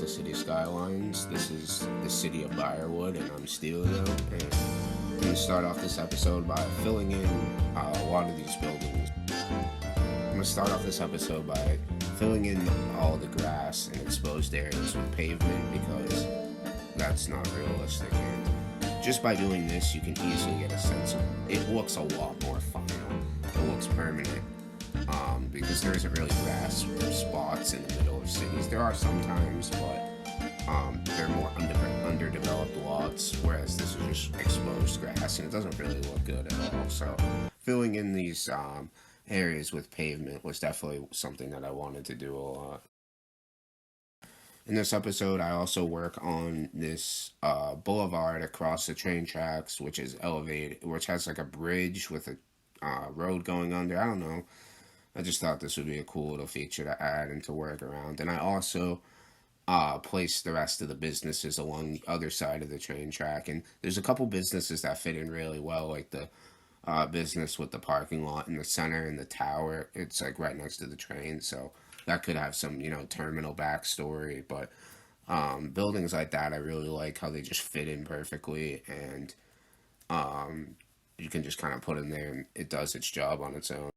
to City Skylines. This is the city of Byerwood, and I'm Steelio. And I'm going to start off this episode by filling in a lot of these buildings. I'm going to start off this episode by filling in all the grass and exposed areas with pavement because that's not realistic. And just by doing this, you can easily get a sense of it. Looks a lot more final. It looks permanent. Because there isn't really grass spots in the middle of cities. There are sometimes, but they're more underdeveloped lots, whereas this is just exposed grass, and it doesn't really look good at all. So filling in these areas with pavement was definitely something that I wanted to do a lot. In this episode, I also work on this boulevard across the train tracks, which is elevated, which has like a bridge with a road going under. I don't know. I just thought this would be a cool little feature to add and to work around. And I also placed the rest of the businesses along the other side of the train track. And there's a couple businesses that fit in really well, like the business with the parking lot in the center and the tower. It's like right next to the train, so that could have some, terminal backstory. But buildings like that, I really like how they just fit in perfectly, and you can just kind of put in there and it does its job on its own.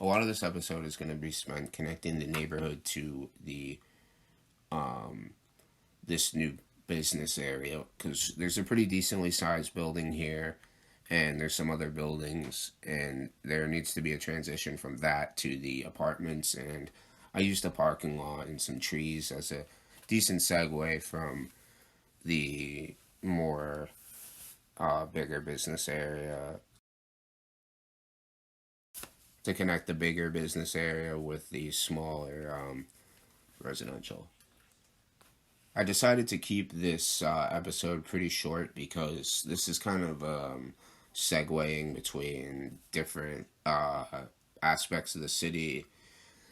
A lot of this episode is going to be spent connecting the neighborhood to the this new business area, because there's a pretty decently sized building here, and there's some other buildings, and there needs to be a transition from that to the apartments. And I used a parking lot and some trees as a decent segue from the more bigger business area, to connect the bigger business area with the smaller residential. I decided to keep this episode pretty short because this is kind of segueing between different aspects of the city,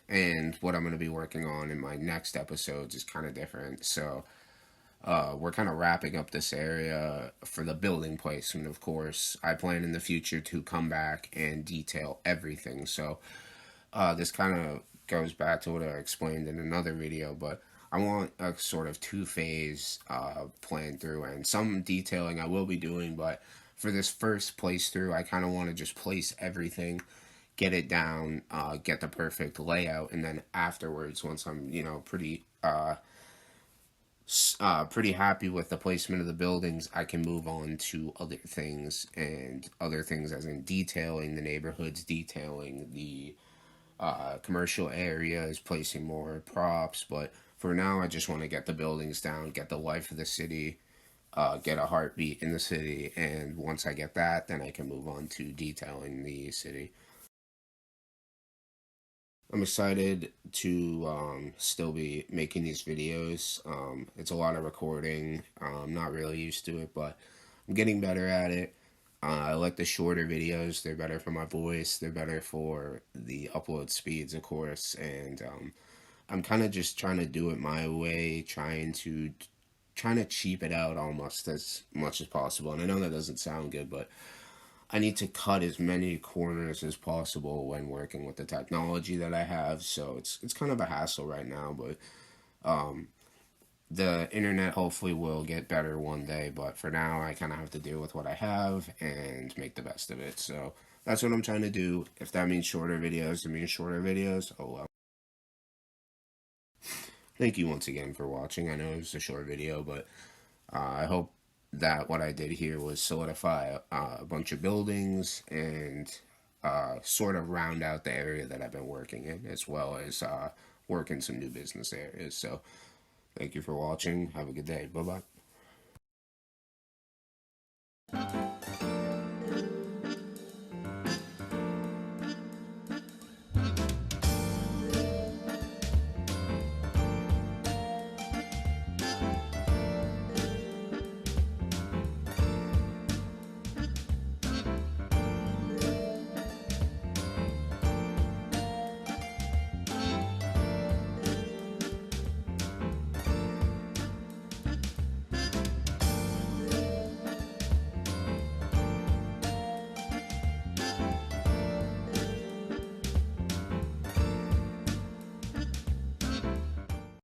and what I'm going to be working on in my next episodes is kind of different. So we're kind of wrapping up this area for the building placement. Of course, I plan in the future to come back and detail everything. So this kind of goes back to what I explained in another video, but I want a sort of two-phase plan through, and some detailing I will be doing, but for this first place through, I kind of want to just place everything, get it down, get the perfect layout, and then afterwards, once I'm, pretty happy with the placement of the buildings, I can move on to other things, and other things as in detailing the neighborhoods, detailing the commercial areas, placing more props. But for now, I just want to get the buildings down, get the life of the city, get a heartbeat in the city, and once I get that, then I can move on to detailing the city. I'm excited to still be making these videos. It's a lot of recording. I'm not really used to it, but I'm getting better at it. I like the shorter videos. They're better for my voice. They're better for the upload speeds, of course. And I'm kind of just trying to do it my way, trying to cheap it out almost as much as possible. And I know that doesn't sound good, but I need to cut as many corners as possible when working with the technology that I have. So it's kind of a hassle right now, but the internet hopefully will get better one day. But for now, I kind of have to deal with what I have and make the best of it. So that's what I'm trying to do. If that means shorter videos, it means shorter videos. Oh well. Thank you once again for watching. I know it was a short video, but I hope that what I did here was solidify a bunch of buildings and sort of round out the area that I've been working in, as well as work in some new business areas. So thank you for watching. Have a good day. Bye-bye.